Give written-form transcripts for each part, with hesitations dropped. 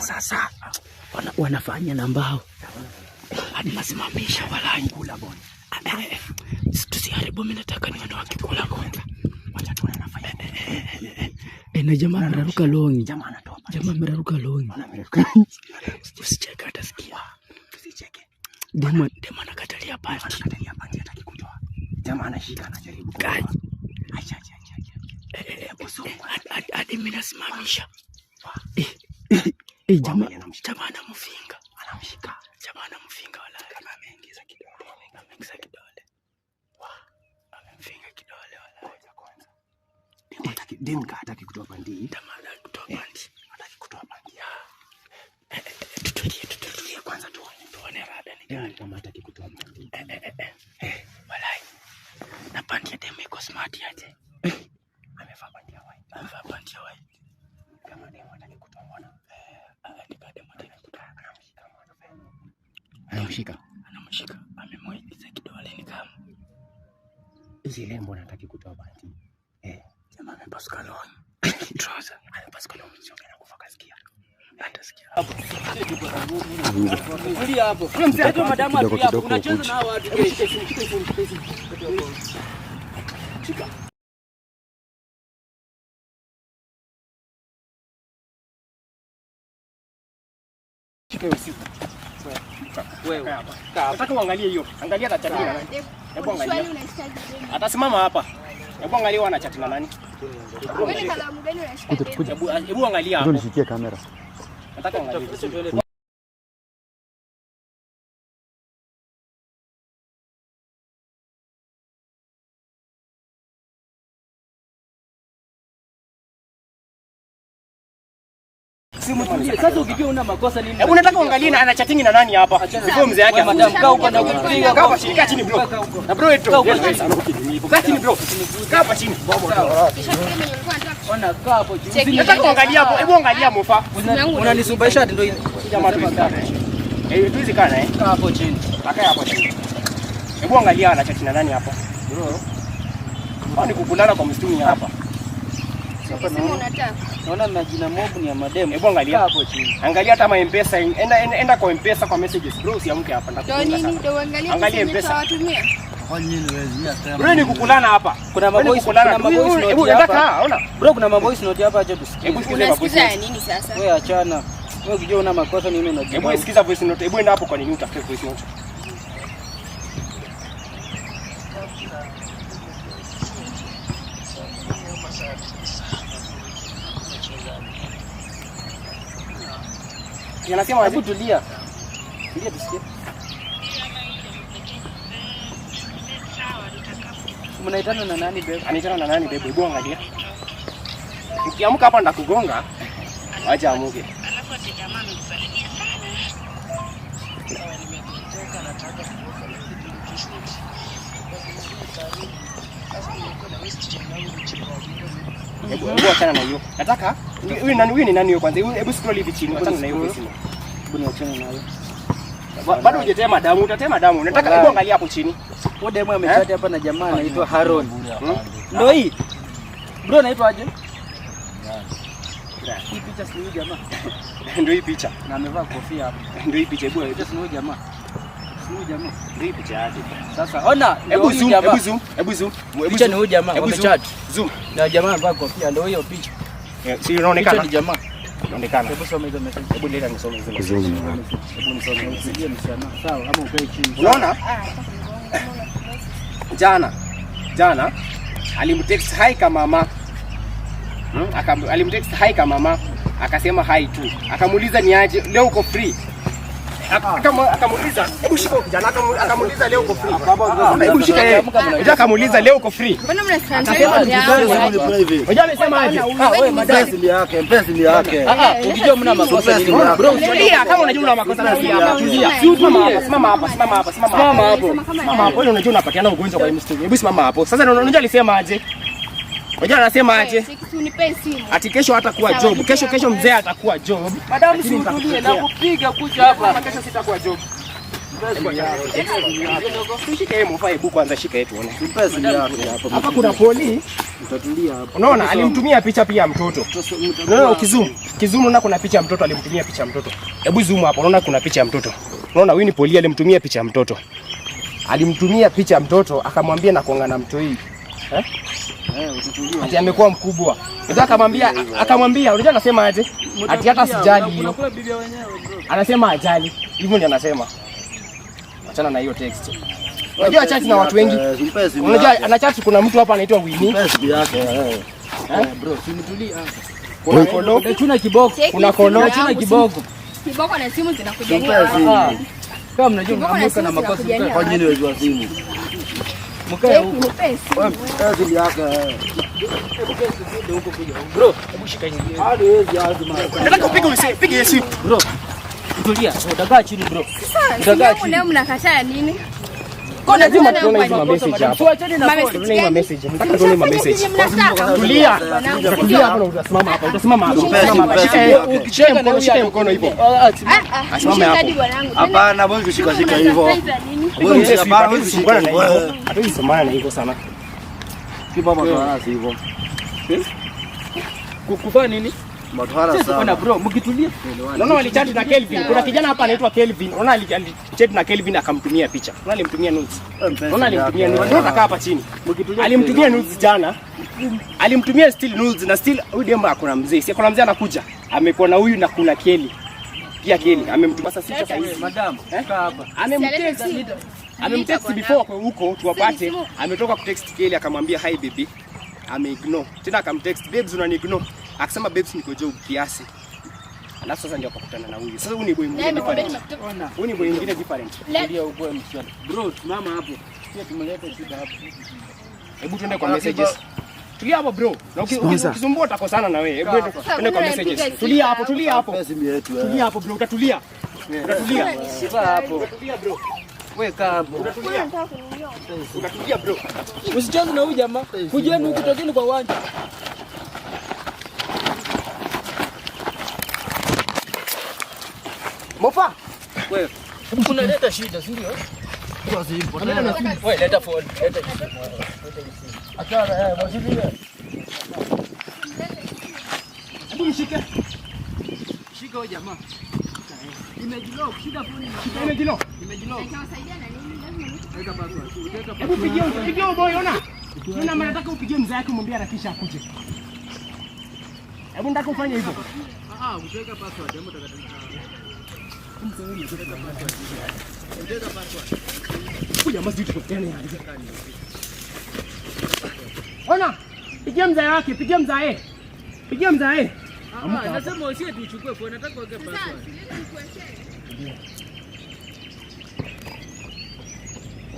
sasa. Wanafanya na mbao. Hadi nasimamisha wala kula bona. Tusiharibu, mimi nataka nione wakikula kwanza. Wacha tuone anafanya. Na jamaa ameraruka longi. Jamaa anatoa. Jamaa ameraruka longi. Usicheke hata sikia. Usicheke. Demo anakatalia panti. Anakatalia panti hataki kutoa. Jamaa anashika anajaribu. Acha. Hadi mimi nasimamisha. Jamaa anamfinga. Anamshika. Jamaa anamfinga wala kama ameingiza kidole. Ameingiza kidole. Amemfinga kidole wala. Demu hataki kutoa pandi. Tamada kutoa pandi. Hataki kutoa pandi. Tutulie kwanza tuone rada ni gani kama hataki kutoa pandi. Walai. Na pandi ya demu iko smart aje. Amevaa pandi ya white. Amevaa pandi ya white. Kama demu hataki kutoa bwana. Ndipo demu hataki kutoa. Anamshika. Amemwingiza kidole ni kama. Zile mbona hataki kutoa pandi. Jamaa amepasuka longi. Trouser. Amepasuka longi sio kana kufa kasikia. Atasikia. Kulia hapo. Mzee hata madamu hapo. Unacheza na hao watu. Shika. Shika usiku. Wewe. Nataka uangalie hiyo. Angalia na chatini na nani. Hebu angalia. Atasimama hapa. Hebu angalia wana chat na nani. Wewe kalamu gani unashika? Hebu angalia hapo. Nishikie kamera. Nataka angalia. Sasa ukijua una makosa nini? Hebu nataka uangalie na ana chatting na nani hapa? Sio mzee yake. Madam kaa huko na kupiga. Kaa hapa chini, kaa chini bro. Na bro wetu. Kaa chini bro. Kaa hapa chini. Ona kaa hapo chini. Nataka uangalie hapo. Hebu angalia mofa. Unanisubaisha hadi ndio jamaa tu. Tuizi kana Kaa hapo chini. Kaa hapo chini. Hebu angalia ana chatting na nani hapa? Bro. Kwani kukulana kwa msituni hapa? Naona majina mob ni ya madem. Hebu angalia hapo chini. Angalia hata ma M-Pesa. Enda kwa M-Pesa kwa messages. Bro usiamke hapa ndakufunga sana. Angalia M-Pesa. Kwa nini wewe hata? Bro ni kukulana hapa. Kuna maboys note hapa. Hebu enda kaa, ona. Bro kuna maboys note hapa acha tusikie. Hebu sikiza unasikiza nini sasa? Wewe achana. Wewe ukijua una makosa nini unajua. Hebu sikiza voice note. Hebu enda hapo kwa nini utafute voice note. Yanasema hebu tulia. Tulia tusikie. Mnaitana na nani bebe? Anaitana na nani bebe? Hebu angalia. Ukiamka hapa ndakugonga. Acha amuke. Alafu ati jamaa amekusalimia sana. Nimeteka nataka kuoka Hebu achana na hiyo. Nataka huyu ni nani huyo kwanza? Hebu scroll hivi chini. Achana na hiyo voice. Hebu niachane nayo. Bado hujatema damu, utatema damu. Nataka hebu angalia hapo chini. Huyo demo amechati hapa na jamaa anaitwa Haron. Ndio hii. Bro anaitwa aje? Hii picha si huyu jamaa. Ndio hii picha. Na amevaa kofia hapa. Ndio hii picha. Hebu picha si huyu jamaa. Huyu jamaa. Ndio hii picha yake. Sasa ona, hebu zoom. Picha ni huyu jamaa wamechat. Zoom. Na jamaa amevaa kofia ndio hiyo picha. Si inaonekana ni jamaa. Inaonekana. Hebu soma hizo message. Hebu leta nisome hizo message. Hebu nisome hizo message. Sawa, ama ukae chini. Unaona? Jana alimtext hi kama mama. Alimtext hi kama mama. Akasema hi tu. Akamuuliza ni aje leo uko free. Akamuuliza hebu shika kijana, akamuuliza leo uko free. Hebu shika yeye. Unataka akamuuliza leo uko free. Mbona mnasema ni private? Unajua amesema aje? Wewe madasi ni yake, M-Pesa ni yake. Ukijua mna makosa ni bro. Tulia kama unajua una makosa na tulia. Simama hapo. Wewe unajua unapatiana ugonjwa kwa mstari. Hebu simama hapo. Sasa unajua alisema aje? Unajua anasema aje? Ati kesho hatakuwa job. Kesho mzee atakuwa job. Madam tulie na kupiga kuja hapa. Kesho sitakuwa job. Shika yeye mfanye buku kwanza, shika yetu ona. Hapa kuna poli. Utatulia hapo. Unaona alimtumia picha pia ya mtoto. Unaona ukizoom unaona kuna picha ya mtoto, alimtumia picha ya mtoto. Hebu zoom hapo unaona kuna picha ya mtoto. Unaona huyu ni poli alimtumia picha ya mtoto. Alimtumia picha ya mtoto akamwambia na kuongana na mtu hii. Utatulia. Ati amekuwa mkubwa. Ndio akamwambia unajua anasema aje? Ati hata sijali hiyo. Anasema ajali. Hivyo ndio anasema. Achana na hiyo text. Unajua chat na watu wengi. Unajua ana chat kuna mtu hapa anaitwa Winnie. Bro, simtulie hapa. Kuna kolo, tuna kiboko. Kuna kolo, tuna kiboko. Kiboko na simu zinakuja hapa. Kama mnajua mnaamka na makosa kwa nini wewe wa simu? Mkae huko. Kazi yake. Bro, hebu shika hiyo. Nataka upige simu. Bro. Tulia, utakaa chini bro. Utakaa chini. Leo mnakataa nini? Kuna juma tunaona hizo message hapa. Tunaona message. Nataka tuone message. Tulia. Tulia hapo utasimama hapa. Utasimama hapa. Shika mkono hivyo. Asimame hapo. Hapana, wewe shika hivyo. Wewe shika na hivyo. Hatuwezi somana na hivyo sana. Kibaba bwana hivyo. Kufanya nini? Matwara sana. Bro, mkitulia. Unaona walichat na Kelvin. Kuna kijana hapa anaitwa Kelvin. Unaona alichat na Kelvin akamtumia picha. Unaona alimtumia nudes. Unaona alimtumia nudes. Ndio utakaa hapa chini. Alimtumia nudes jana. Alimtumia still nudes na still huyu demba akona mzee. Si akona mzee anakuja. Amekuwa na huyu na kuna Kelly. Pia Kelly amemtuma sasa sasa hivi. Madam, kaa hapa. Amemtext before kwa huko tuwapate. Ametoka kutext Kelly akamwambia hi baby. Ameignore. Tena akamtext babes unaniignore. Akasema babes niko job kiasi. Alafu sasa ndio akakutana na huyu. Sasa huyu ni boy mwingine different. Huyu ni boy mwingine different. Ndio uko msichana. Bro, simama hapo. Sio tumeleta shida hapo. Hebu tuende kwa messages. Tulia hapo bro. Na ukisumbua utakosana na wewe. Hebu tuende kwa messages. Tulia hapo, tulia hapo. Tulia hapo bro, utatulia. Utatulia. Sasa hapo. Utatulia bro. Wewe kaa hapo. Utatulia. Utatulia bro. Usicheze na huyu jamaa. Kujeni huku tokeni kwa uwanja. Mofa. Wewe unaleta shida, si ndio? Kwa simple. Wewe leta phone, leta simu. Achana mwachilie. Hebu nishike. Shika wewe jamaa. Nimejilock, shika phone. Nimejilock. Nitasaidia na nini? Lazima weka password. Hebu pigie boy ona. Mimi nataka upigie mzee wako mwambie harakisha akuje. Hebu nataka ufanye hivyo. Utaweka password, hebu utakataa. Kuja mazito tena hadi. Ona, pigia mzee wake, pigia mzee. Pigia mzee. Nasema usiye tuchukue kwa nataka weke password.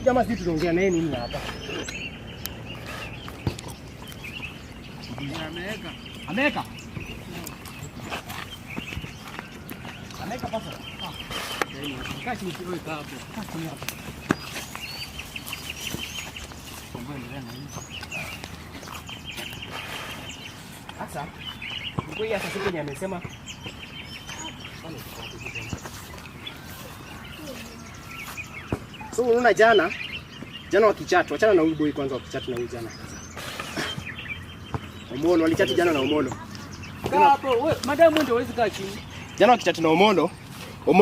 Jamaa sisi tunaongea naye nini hapa? Ameweka. Ameweka. Ameweka password. Kachi nikiweka hapo. Kachi hapo. Sasa kwa sasa sisi amesema so unaona jana wakichatu, achana na huyu boy kwanza wakichatu na huyu jana. Omolo walichatu jana na Omolo. Hapo wewe madam ndio hawezi kaa chini. Jana wakichatu na Omolo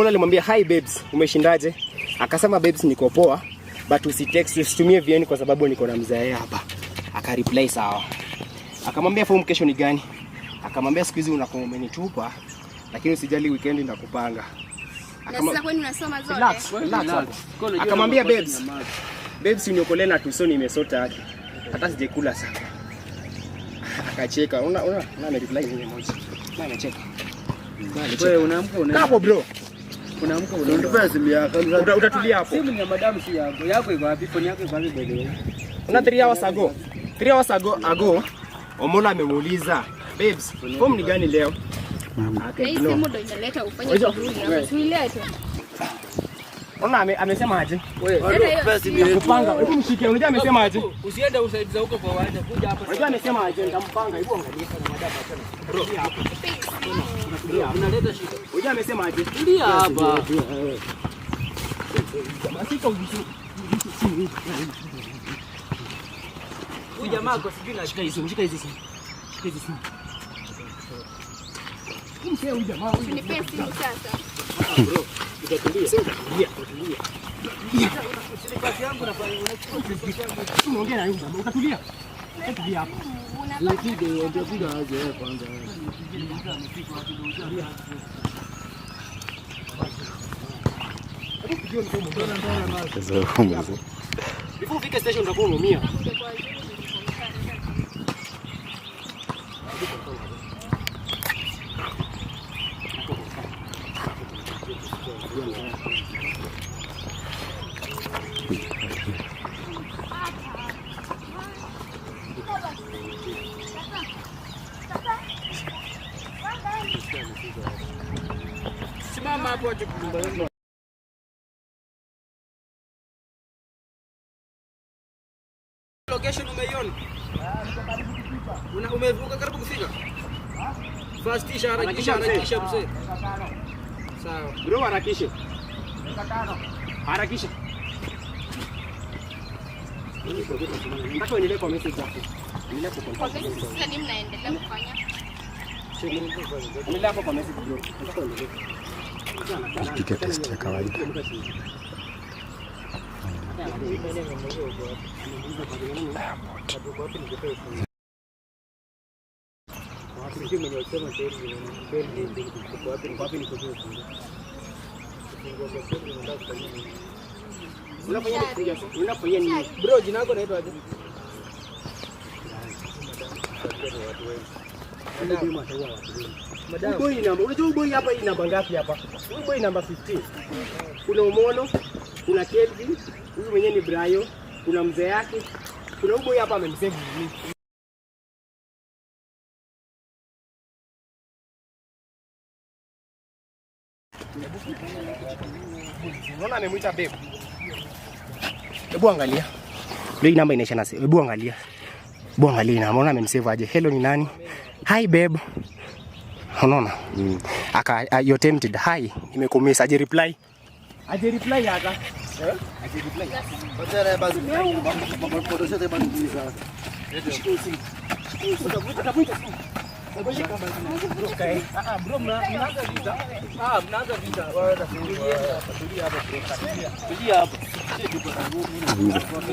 alimwambia hi babes, umeshindaje? Akasema babes niko poa, but usitumie VN kwa sababu niko na mzee hapa. Akareply sawa. Akamwambia form kesho ni gani? Akamwambia siku hizi unakuwa umenitupa, lakini usijali weekend ndakupanga. Sasa kwani unasoma zote? Relax. Akamwambia babes uniokolee na tuso nimesota yake. Hata sijakula sana. Akacheka. Una reply ni moja. Na anacheka. Wewe unaamka hapo bro. Unaamka unatupea simu yako. Utatulia hapo. Simu ni ya madam si yako. Yako iko wapi? Phone yako iko wapi bado? Una 3 hours ago. 3 hours ago Omolo amemuuliza, "Babes, form ni gani leo?" Hii simu ndio inaleta ufanye shughuli na usilete. Ona amesema aje? Wewe pesa nimekupanga. Hebu mshike. Unajua amesema aje? Usiende usaidiza huko kwa uwanja. Kuja hapa. Unajua amesema aje? Nitampanga. Hebu angalia kwa madaba tena. Bro, unaleta shida. Unajua amesema aje? Tulia hapa. Huyu jamaa kwa sijui na shika hizi simu. Huyu jamaa huyu. Nipe simu sasa. Bro, utatulia. Tulia. Silipasi yangu na pale unaongea na yule jamaa. Utatulia. Tulia hapa. Unapiga aje kwanza. Before ufike station utakuwa umeumia. Simama hapo aje kukumba. Location umeiona? Umevuka karibu kufika? Fastisha, harakisha mzee. Sawa. Bro, harakisha. Harakisha. Nataka uendelee kwa message hapo. Endelea kwa contact. Sasa nini mnaendelea kufanya? Endelea hapo kwa message bro. Nataka uendelee. Piga test ya kawaida. Bro, jina lako naitwa aje? Madam. Boy namba. Unajua boy hapa hii namba ngapi hapa? Huyu boy namba 15. Kuna Omono, kuna Kelvin, huyu mwenyewe ni Brayo, kuna mzee yake. Kuna huyu boy hapa amemsave mimi. Unaona amemuita babe. Hebu angalia. Ndio hii namba inaisha na save. Hebu angalia. Hebu angalia na unaona amemsave aje. Hello ni nani? Hi babe. Unaona? You're tempted. Hi. Nimekumisa aje reply. Aje reply hata. Aje reply. Botera basi. Foto zote bado kuuliza. Bro, mnaanza vita. Mnaanza vita. Tulia hapo.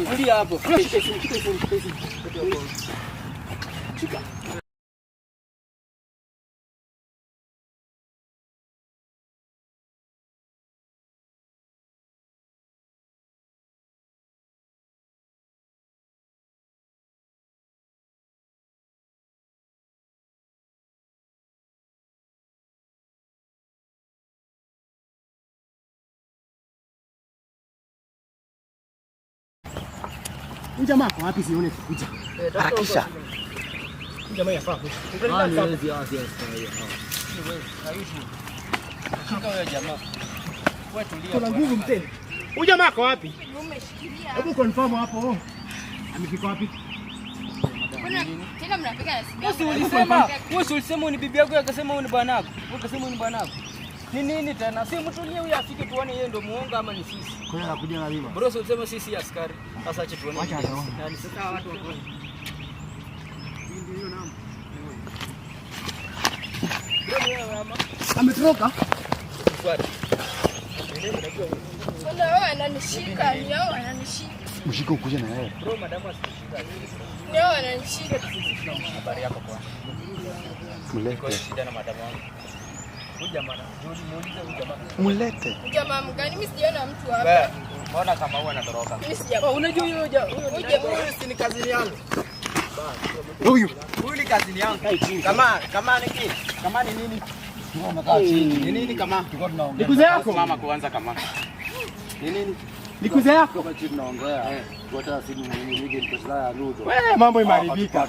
Tulia hapo. Shika. Huyu jamaa kwa wapi sione kukuja? Harakisha. Huyu jamaa yafaa kuja. Shika huyo jamaa. Wewe tulia. Kuna nguvu mteni. Huyu jamaa kwa wapi? Umeshikilia. Hebu confirm hapo. Amefika wapi? Kuna tena mnapiga na simu. Wewe ulisema ni bibi yako akasema wewe ni bwanako. Wewe ukasema wewe ni bwanako. Ni nini tena? Si mtulie huyu afike tuone yeye ndio muongo ama ni sisi. Kwa nini anakuja na mimi? Bro, ulisema sisi askari. Sasa acha tuone. Acha tuone. Nani sasa watu wako. Ndio namba. Ametoroka? Fuata. Sasa wao ananishika, ni wao ananishika. Mshike ukuje na yeye. Bro, madamu asishika. Ni wao ananishika. Habari yako kwa. Mlete. Shida na madamu wangu. Huyu jamaa, muulize huyu jamaa. Mlete. Jamaa mgani? Mimi sijaona mtu hapa. Wewe, mbona kama huyu anatoroka? Mimi sijaona. Unajua huyo jamaa Si ni kazini yangu. Huyu ni kazini yangu. Kama ni nini? Kama ni nini? tumekaa chini. Ni nini kama? Tulikuwa tunaongea. Nikuze yako. Mama kuanza kama. Ni nini? Nikuze yako. Kwa chini tunaongea. Kwa simu mwenyewe nige nikosa ya Ludo. Wewe mambo imeharibika.